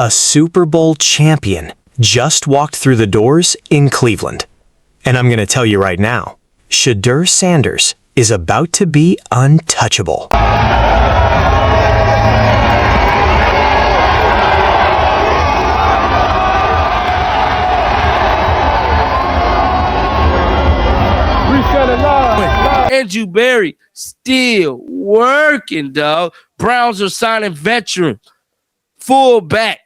A Super Bowl champion just walked through the doors in Cleveland. And I'm going to tell you right now, Shedeur Sanders is about to be untouchable. Andrew Berry still working, dog. Browns are signing veteran fullback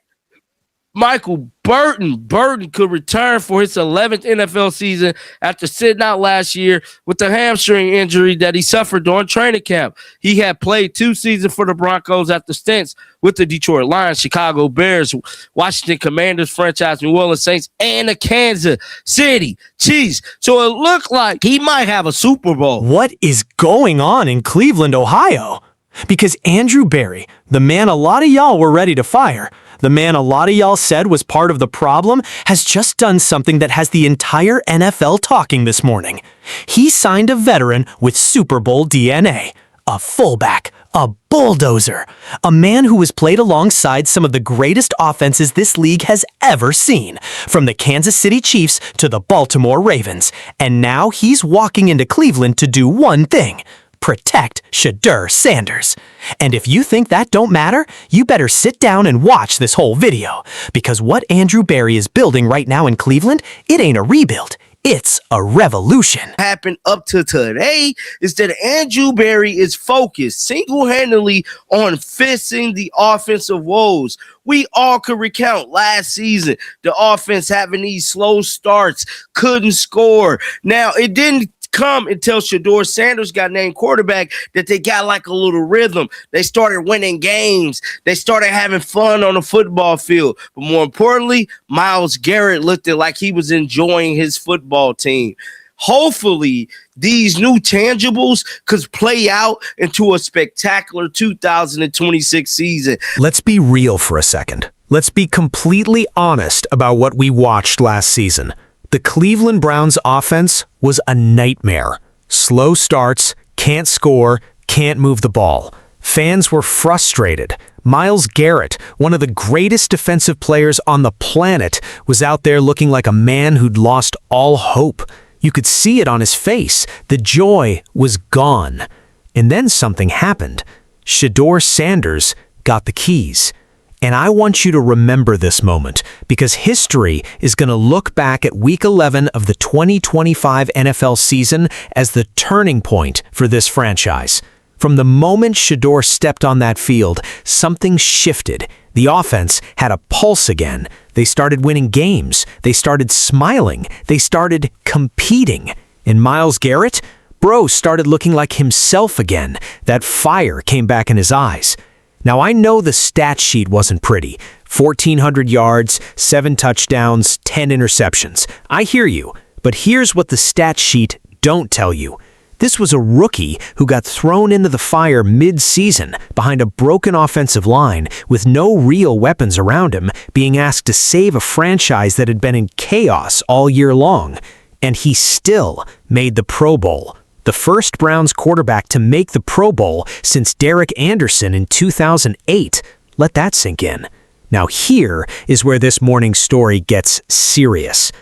Michael Burton. Burton could return for his 11th NFL season after sitting out last year with the hamstring injury that he suffered during training camp. He had played 2 seasons for the Broncos after stints with the Detroit Lions, Chicago Bears, Washington Commanders franchise, New Orleans Saints, and the Kansas City Chiefs. So it looked like he might have a Super Bowl. What is going on in Cleveland, Ohio? Because Andrew Berry, the man a lot of y'all were ready to fire, the man a lot of y'all said was part of the problem, has just done something that has the entire NFL talking this morning. He signed a veteran with Super Bowl DNA, a fullback, a bulldozer, a man who has played alongside some of the greatest offenses this league has ever seen, from the Kansas City Chiefs to the Baltimore Ravens. And now he's walking into Cleveland to do one thing: protect Shedeur Sanders. And if you think that don't matter, you better sit down and watch this whole video, because what Andrew Berry is building right now in Cleveland, it ain't a rebuild, it's a revolution. Happened up to today is that Andrew Berry is focused single-handedly on fixing the offensive woes. We all could recount last season, the offense having these slow starts, couldn't score. Now, it didn't come until Shedeur Sanders got named quarterback that they got like a little rhythm. They started winning games. They started having fun on the football field. But more importantly, Myles Garrett looked like he was enjoying his football team. Hopefully, these new tangibles could play out into a spectacular 2026 season. Let's be real for a second. Let's be completely honest about what we watched last season. The Cleveland Browns offense was a nightmare. Slow starts, can't score, can't move the ball. Fans were frustrated. Myles Garrett, one of the greatest defensive players on the planet, was out there looking like a man who'd lost all hope. You could see it on his face. The joy was gone. And then something happened. Shedeur Sanders got the keys. And I want you to remember this moment, because history is going to look back at Week 11 of the 2025 NFL season as the turning point for this franchise. From the moment Shedeur stepped on that field, something shifted. The offense had a pulse again. They started winning games. They started smiling. They started competing. And Myles Garrett, bro, started looking like himself again. That fire came back in his eyes. Now, I know the stat sheet wasn't pretty. 1,400 yards, 7 touchdowns, 10 interceptions. I hear you, but here's what the stat sheet don't tell you. This was a rookie who got thrown into the fire mid-season behind a broken offensive line with no real weapons around him, being asked to save a franchise that had been in chaos all year long. And he still made the Pro Bowl. The first Browns quarterback to make the Pro Bowl since Derek Anderson in 2008. Let that sink in. Now here is where this morning's story gets serious.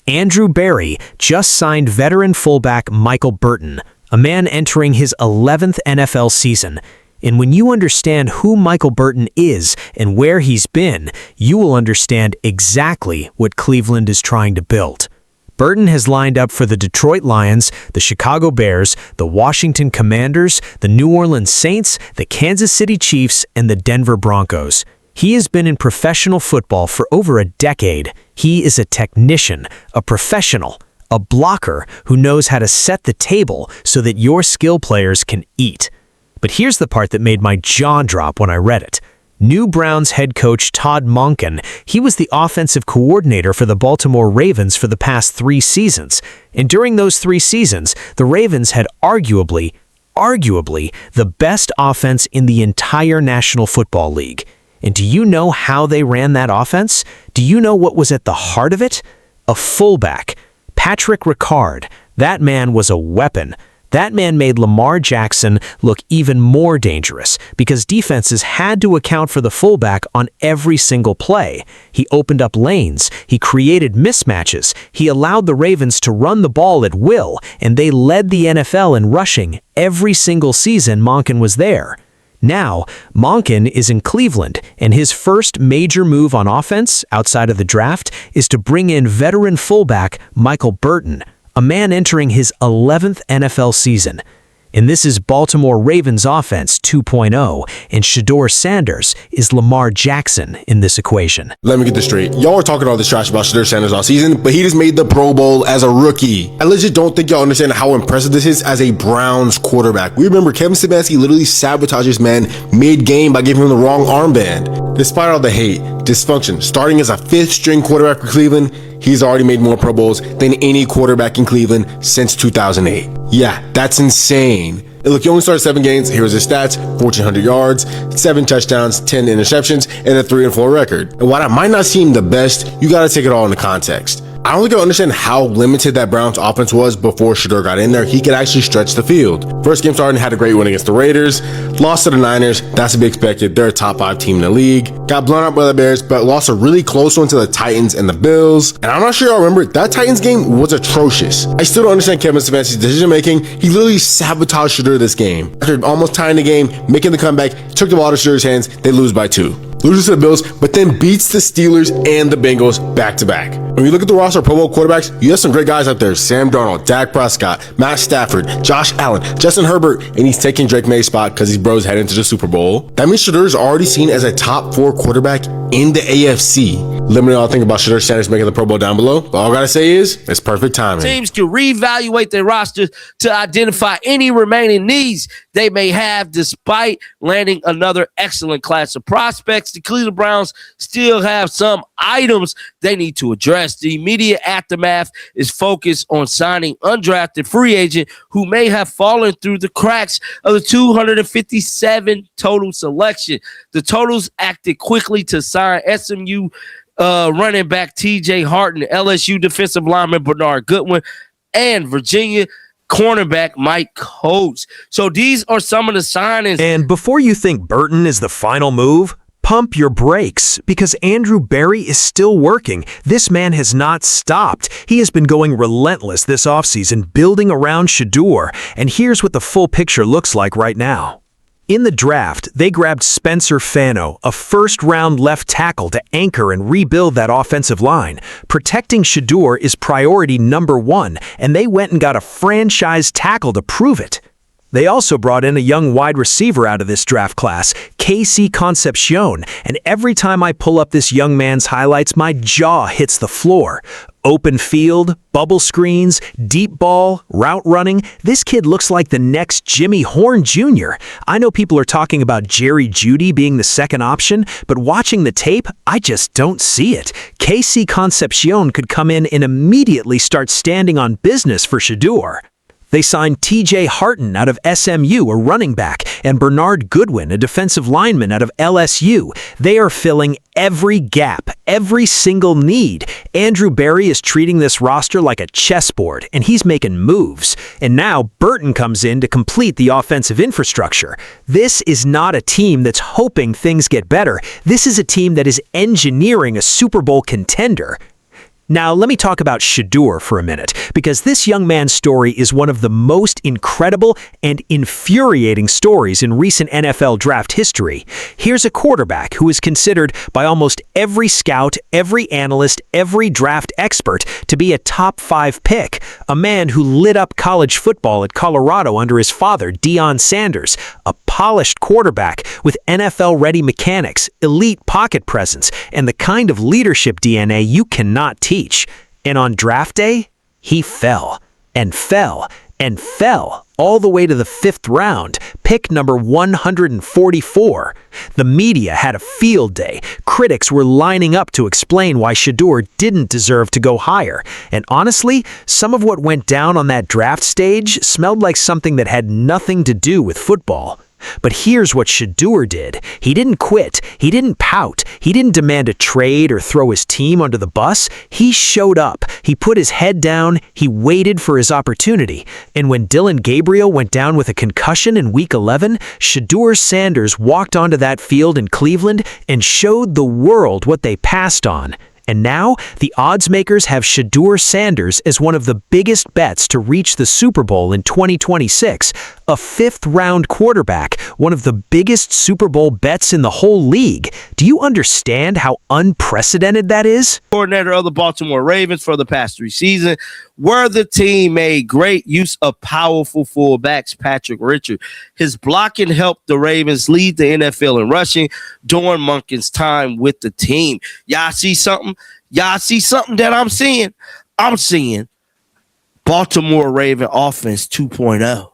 Andrew Berry just signed veteran fullback Michael Burton, a man entering his 11th NFL season. And when you understand who Michael Burton is and where he's been, you will understand exactly what Cleveland is trying to build. Burton has lined up for the Detroit Lions, the Chicago Bears, the Washington Commanders, the New Orleans Saints, the Kansas City Chiefs, and the Denver Broncos. He has been in professional football for over a decade. He is a technician, a professional, a blocker who knows how to set the table so that your skill players can eat. But here's the part that made my jaw drop when I read it. New Browns head coach Todd Monken, he was the offensive coordinator for the Baltimore Ravens for the past 3 seasons. And during those 3 seasons, the Ravens had arguably the best offense in the entire National Football League. And do you know how they ran that offense? Do you know what was at the heart of it? A fullback. Patrick Ricard. That man was a weapon. That man made Lamar Jackson look even more dangerous because defenses had to account for the fullback on every single play. He opened up lanes, he created mismatches, he allowed the Ravens to run the ball at will, and they led the NFL in rushing every single season Monken was there. Now, Monken is in Cleveland, and his first major move on offense outside of the draft is to bring in veteran fullback Michael Burton, a man entering his 11th NFL season. And this is Baltimore Ravens Offense 2.0, and Shedeur Sanders is Lamar Jackson in this equation. Let me get this straight. Y'all are talking all this trash about Shedeur Sanders all season, but he just made the Pro Bowl as a rookie. I legit don't think y'all understand how impressive this is as a Browns quarterback. We remember Kevin Stefanski literally sabotaged his man mid-game by giving him the wrong armband. Despite all the hate, dysfunction, starting as a fifth-string quarterback for Cleveland, he's already made more Pro Bowls than any quarterback in Cleveland since 2008. Yeah, that's insane. And look, he only started 7 games. Here's his stats: 1,400 yards, 7 touchdowns, 10 interceptions, and a 3-4 record. And while that might not seem the best, you gotta take it all into context. I don't think I understand how limited that Browns offense was before Shedeur got in there. He could actually stretch the field. First game starting, had a great win against the Raiders. Lost to the Niners. That's to be expected. They're a top 5 team in the league. Got blown out by the Bears, but lost a really close one to the Titans and the Bills. And I'm not sure y'all remember, that Titans game was atrocious. I still don't understand Kevin Stefanski's decision making. He literally sabotaged Shedeur this game. After almost tying the game, making the comeback, took the ball out of Shedeur's hands. They lose by 2. Loses to the Bills, but then beats the Steelers and the Bengals back-to-back. When you look at the roster of Pro Bowl quarterbacks, you have some great guys out there: Sam Darnold, Dak Prescott, Matt Stafford, Josh Allen, Justin Herbert, and he's taking Drake May's spot because these bros head into the Super Bowl. That means Shedeur is already seen as a top 4 quarterback in the AFC. Let me know all think about Shedeur Sanders making the Pro Bowl down below. But all I gotta say is, it's perfect timing. Teams can reevaluate their rosters to identify any remaining needs they may have, despite landing another excellent class of prospects. The Cleveland Browns still have some items they need to address. The immediate aftermath is focused on signing undrafted free agent who may have fallen through the cracks of the 257 total selection. The totals acted quickly to sign SMU running back TJ Harton, LSU defensive lineman Bernard Goodwin, and Virginia cornerback Mike Coates. So these are some of the signings. And before you think Burton is the final move, pump your brakes, because Andrew Berry is still working. This man has not stopped. He has been going relentless this offseason, building around Shedeur, and here's what the full picture looks like right now. In the draft, they grabbed Spencer Fano, a first-round left tackle, to anchor and rebuild that offensive line. Protecting Shedeur is priority number 1, and they went and got a franchise tackle to prove it. They also brought in a young wide receiver out of this draft class, Casey Concepcion, and every time I pull up this young man's highlights, my jaw hits the floor. Open field, bubble screens, deep ball, route running. This kid looks like the next Jimmy Horn Jr. I know people are talking about Jerry Jeudy being the second option, but watching the tape, I just don't see it. Casey Concepcion could come in and immediately start standing on business for Shedeur. They signed TJ Harton out of SMU, a running back, and Bernard Goodwin, a defensive lineman out of LSU. They are filling every gap, every single need. Andrew Berry is treating this roster like a chessboard, and he's making moves. And now Burton comes in to complete the offensive infrastructure. This is not a team that's hoping things get better. This is a team that is engineering a Super Bowl contender. Now, let me talk about Shedeur for a minute, because this young man's story is one of the most incredible and infuriating stories in recent NFL draft history. Here's a quarterback who is considered by almost every scout, every analyst, every draft expert to be a top 5 pick, a man who lit up college football at Colorado under his father, Deion Sanders, a polished quarterback with NFL-ready mechanics, elite pocket presence, and the kind of leadership DNA you cannot teach. And on draft day, he fell and fell and fell all the way to the 5th round, pick number 144. The media had a field day. Critics were lining up to explain why Shedeur didn't deserve to go higher. And honestly, some of what went down on that draft stage smelled like something that had nothing to do with football. But here's what Shedeur did. He didn't quit. He didn't pout. He didn't demand a trade or throw his team under the bus. He showed up. He put his head down. He waited for his opportunity. And when Dylan Gabriel went down with a concussion in Week 11, Shedeur Sanders walked onto that field in Cleveland and showed the world what they passed on. And now, the odds makers have Shedeur Sanders as one of the biggest bets to reach the Super Bowl in 2026, a fifth-round quarterback, one of the biggest Super Bowl bets in the whole league. Do you understand how unprecedented that is? Coordinator of the Baltimore Ravens for the past 3 seasons, where the team made great use of powerful fullbacks, Patrick Richard. His blocking helped the Ravens lead the NFL in rushing during Monken's time with the team. Y'all see something? Y'all see something that I'm seeing? I'm seeing Baltimore Ravens Offense 2.0.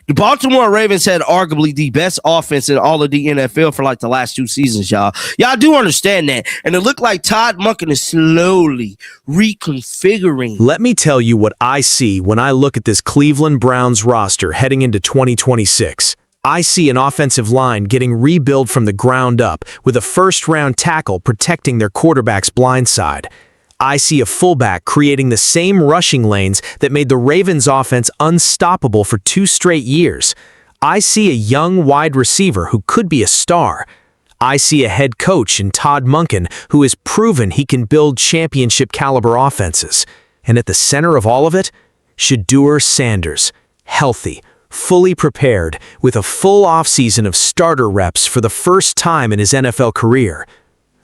The Baltimore Ravens had arguably the best offense in all of the NFL for like the last 2 seasons, y'all. Y'all do understand that. And it looked like Todd Monken is slowly reconfiguring. Let me tell you what I see when I look at this Cleveland Browns roster heading into 2026. I see an offensive line getting rebuilt from the ground up with a first-round tackle protecting their quarterback's blind side. I see a fullback creating the same rushing lanes that made the Ravens offense unstoppable for 2 straight years. I see a young wide receiver who could be a star. I see a head coach in Todd Monken who has proven he can build championship-caliber offenses. And at the center of all of it, Shedeur Sanders, healthy, fully prepared, with a full offseason of starter reps for the first time in his NFL career.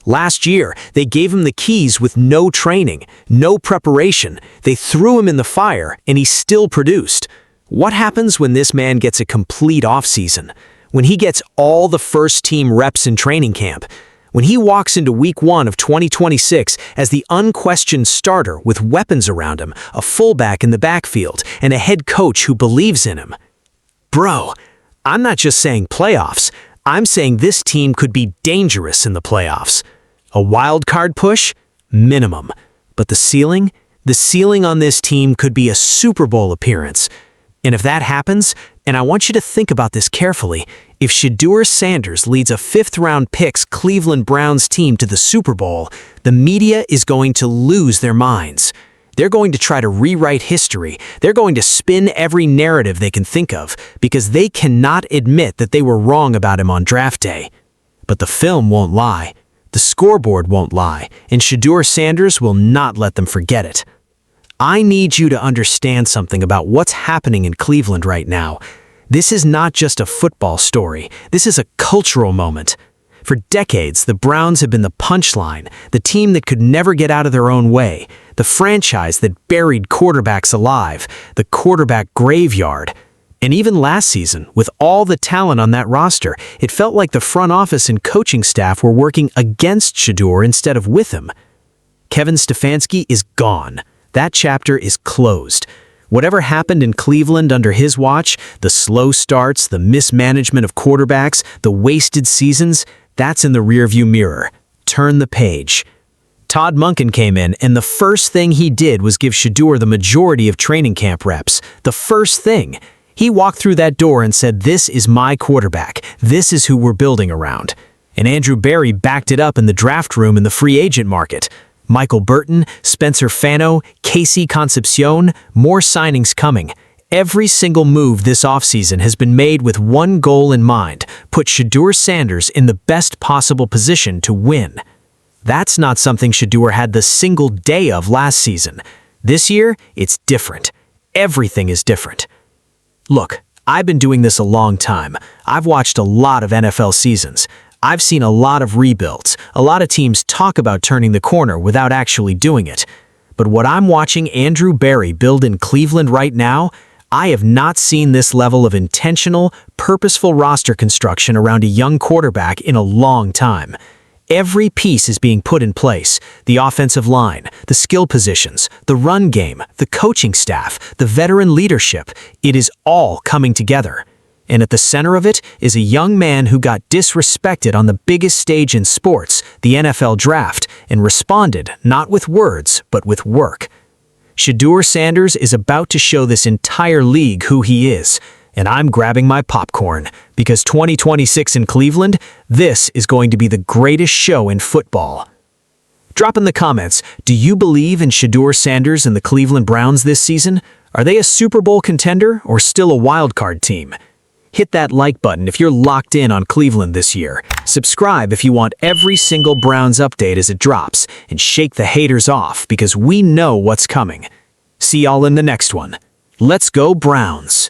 Last year, they gave him the keys with no training, no preparation. They threw him in the fire, and he still produced. What happens when this man gets a complete offseason? When he gets all the first-team reps in training camp? When he walks into Week 1 of 2026 as the unquestioned starter with weapons around him, a fullback in the backfield, and a head coach who believes in him? Bro, I'm not just saying playoffs. I'm saying this team could be dangerous in the playoffs. A wild card push? Minimum. But the ceiling? The ceiling on this team could be a Super Bowl appearance. And if that happens, and I want you to think about this carefully, if Shedeur Sanders leads a 5th-round pick's Cleveland Browns team to the Super Bowl, the media is going to lose their minds. They're going to try to rewrite history. They're going to spin every narrative they can think of because they cannot admit that they were wrong about him on draft day. But the film won't lie. The scoreboard won't lie, and Shedeur Sanders will not let them forget it. I need you to understand something about what's happening in Cleveland right now. This is not just a football story. This is a cultural moment. For decades, the Browns have been the punchline, the team that could never get out of their own way, the franchise that buried quarterbacks alive, the quarterback graveyard. And even last season, with all the talent on that roster, it felt like the front office and coaching staff were working against Shedeur instead of with him. Kevin Stefanski is gone. That chapter is closed. Whatever happened in Cleveland under his watch, the slow starts, the mismanagement of quarterbacks, the wasted seasons, that's in the rearview mirror. Turn the page. Todd Monken came in, and the first thing he did was give Shedeur the majority of training camp reps. The first thing. He walked through that door and said, "This is my quarterback. This is who we're building around." And Andrew Berry backed it up in the draft room in the free agent market. Michael Burton, Spencer Fano, Casey Concepcion, more signings coming. Every single move this offseason has been made with one goal in mind: put Shedeur Sanders in the best possible position to win. That's not something Shedeur had the single day of last season. This year, it's different. Everything is different. Look, I've been doing this a long time. I've watched a lot of NFL seasons. I've seen a lot of rebuilds. A lot of teams talk about turning the corner without actually doing it. But what I'm watching Andrew Berry build in Cleveland right now, I have not seen this level of intentional, purposeful roster construction around a young quarterback in a long time. Every piece is being put in place: the offensive line, the skill positions, the run game, the coaching staff, the veteran leadership. It is all coming together. And at the center of it is a young man who got disrespected on the biggest stage in sports, the NFL draft, and responded not with words, but with work. Shedeur Sanders is about to show this entire league who he is. And I'm grabbing my popcorn, because 2026 in Cleveland, this is going to be the greatest show in football. Drop in the comments, do you believe in Shedeur Sanders and the Cleveland Browns this season? Are they a Super Bowl contender or still a wildcard team? Hit that like button if you're locked in on Cleveland this year. Subscribe if you want every single Browns update as it drops, and shake the haters off because we know what's coming. See y'all in the next one. Let's go Browns!